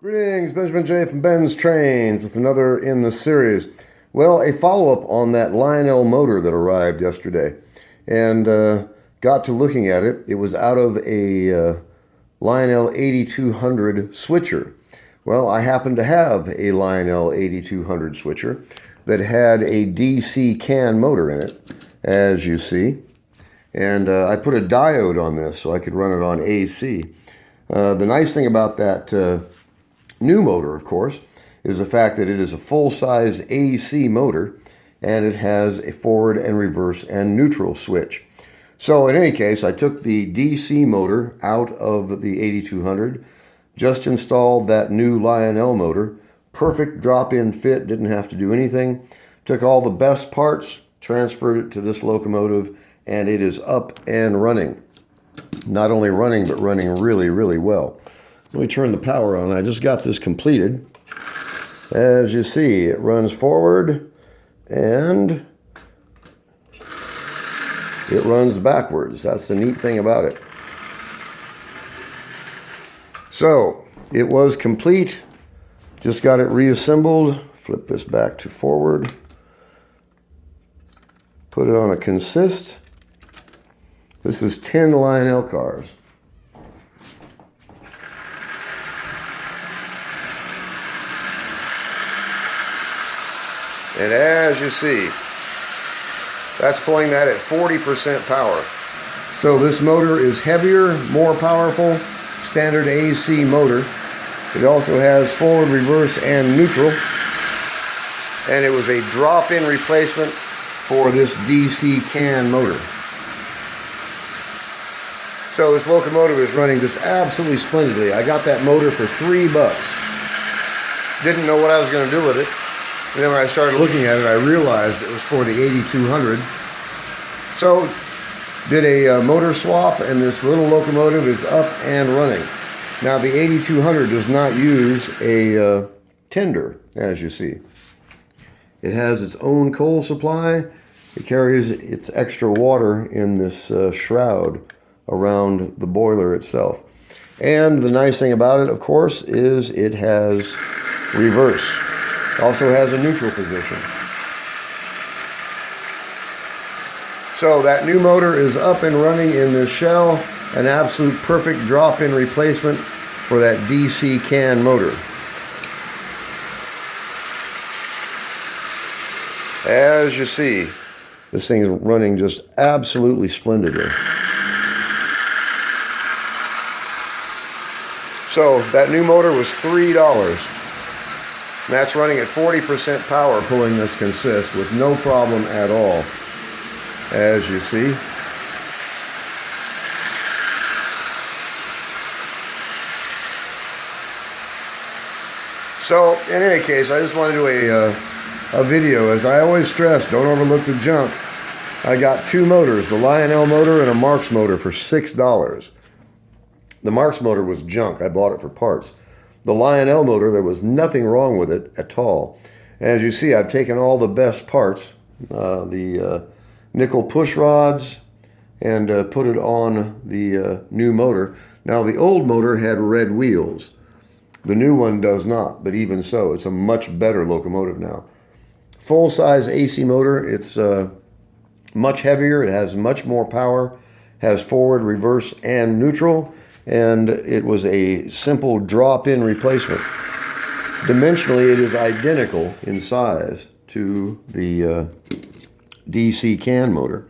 Greetings, Benjamin J. from BENZTRAINZ with another in the series. Well, a follow-up on that Lionel motor that arrived yesterday, and got to looking at it. It was out of a Lionel 8200 switcher. Well, I happen to have a Lionel 8200 switcher that had a DC can motor in it, as you see. And I put a diode on this so I could run it on AC. The nice thing about that new motor, of course, is the fact that it is a full-size AC motor and it has a forward and reverse and neutral switch. So in any case, I took the DC motor out of the 8200, just installed that new Lionel motor, perfect drop-in fit, didn't have to do anything, took all the best parts, transferred it to this locomotive, and it is up and running. Not only running, but running really, really well. Let me turn the power on. I just got this completed. As you see, it runs forward and it runs backwards. That's the neat thing about it. So, it was complete. Just got it reassembled. Flip this back to forward. Put it on a consist. This is 10 Lionel cars. And as you see, that's pulling that at 40% power. So this motor is heavier, more powerful, standard AC motor. It also has forward, reverse, and neutral. And it was a drop-in replacement for this DC can motor. So this locomotive is running just absolutely splendidly. I got that motor for $3. Didn't know what I was going to do with it. And then when I started looking at it, I realized it was for the 8200. So, did a motor swap, and this little locomotive is up and running. Now, the 8200 does not use a tender, as you see. It has its own coal supply. It carries its extra water in this shroud around the boiler itself. And the nice thing about it, of course, is it has reverse. Also has a neutral position. So that new motor is up and running in this shell, an absolute perfect drop-in replacement for that DC can motor. As you see, this thing is running just absolutely splendidly. So that new motor was $3. And that's running at 40% power, pulling this consist with no problem at all, as you see. So, in any case, I just want to do a video. As I always stress, don't overlook the junk. I got two motors, the Lionel motor and a Marx motor for $6. The Marx motor was junk. I bought it for parts. The Lionel motor, there was nothing wrong with it at all. As you see, I've taken all the best parts, the nickel push rods, and put it on the new motor. Now, the old motor had red wheels. The new one does not, but even so, it's a much better locomotive now. Full-size AC motor, it's much heavier, it has much more power, has forward, reverse, and neutral. And it was a simple drop-in replacement. Dimensionally, it is identical in size to the DC can motor.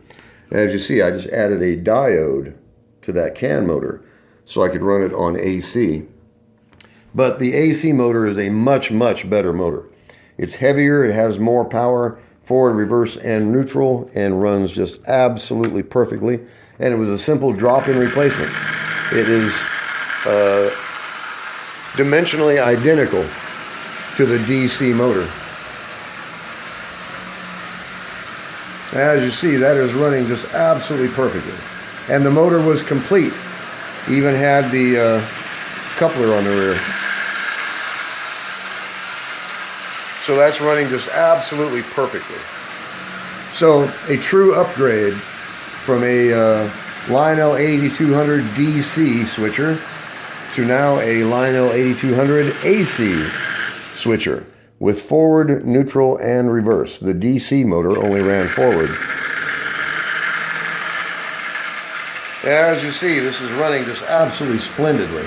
As you see, I just added a diode to that can motor so I could run it on AC. But the AC motor is a much, much better motor. It's heavier, it has more power, forward, reverse, and neutral, and runs just absolutely perfectly. And it was a simple drop-in replacement. It is dimensionally identical to the DC motor. As you see, that is running just absolutely perfectly. And the motor was complete. Even had the coupler on the rear. So that's running just absolutely perfectly. So a true upgrade from a Lionel 8200 DC switcher to now a Lionel 8200 AC switcher with forward, neutral, and reverse. The DC motor only ran forward. As you see, this is running just absolutely splendidly.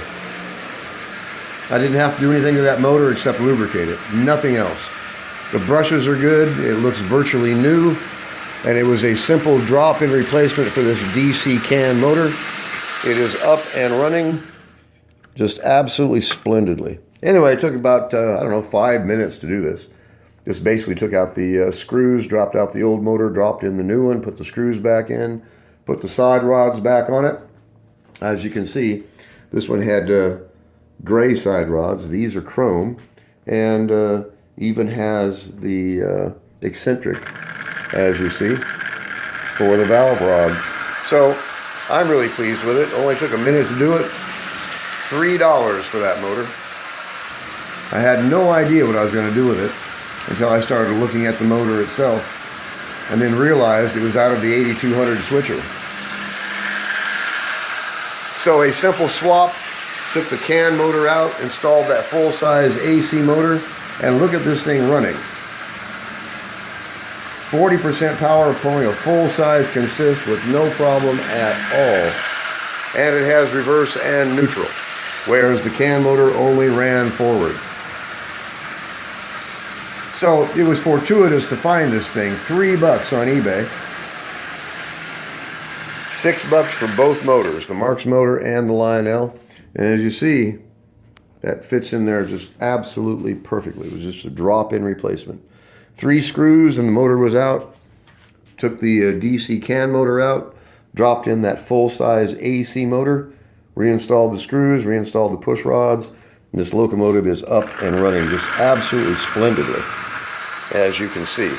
I didn't have to do anything to that motor except lubricate it. Nothing else. The brushes are good. It looks virtually new. And it was a simple drop-in replacement for this DC can motor. It is up and running just absolutely splendidly. Anyway, it took about, 5 minutes to do this. Just basically took out the screws, dropped out the old motor, dropped in the new one, put the screws back in, put the side rods back on it. As you can see, this one had gray side rods. These are chrome, and even has the eccentric, as you see, for the valve rod. So I'm really pleased with it. Only took a minute to do it. $3 for that motor. I had no idea what I was going to do with it until I started looking at the motor itself, and then realized it was out of the 8200 switcher. So a simple swap, took the can motor out, installed that full-size AC motor, and look at this thing running. 40% power pulling a full-size consist with no problem at all. And it has reverse and neutral, whereas the can motor only ran forward. So it was fortuitous to find this thing. $3 on eBay. $6 for both motors, the Marx motor and the Lionel. And as you see, that fits in there just absolutely perfectly. It was just a drop-in replacement. 3 screws and the motor was out. Took the DC can motor out, dropped in that full-size AC motor, reinstalled the screws, reinstalled the push rods, and this locomotive is up and running just absolutely splendidly, as you can see.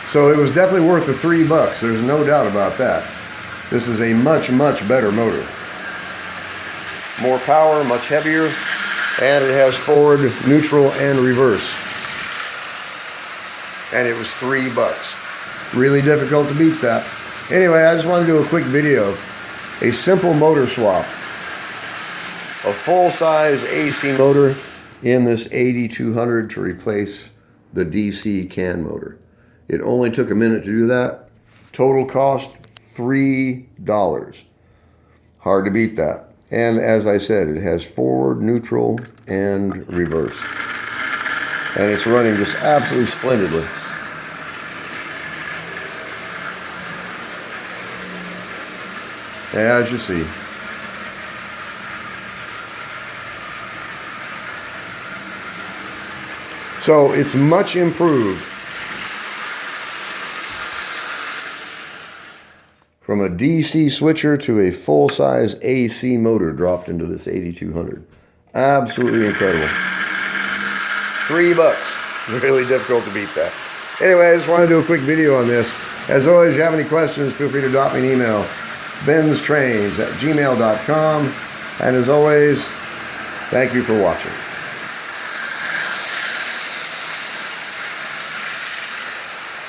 So it was definitely worth the $3. There's no doubt about that. This is a much, much better motor. More power, much heavier, and it has forward, neutral, and reverse. And it was $3. Really difficult to beat that. Anyway, I just want to do a quick video. A simple motor swap. A full-size AC motor in this 8200 to replace the DC can motor. It only took a minute to do that. Total cost, $3. Hard to beat that. And as I said, it has forward, neutral, and reverse. And it's running just absolutely splendidly. As you see. So it's much improved from a DC switcher to a full-size AC motor dropped into this 8200. Absolutely incredible. $3. Really difficult to beat that. Anyway, I just want to do a quick video on this. As always, if you have any questions, feel free to drop me an email. BENZTRAINZ@gmail.com. And as always, thank you for watching.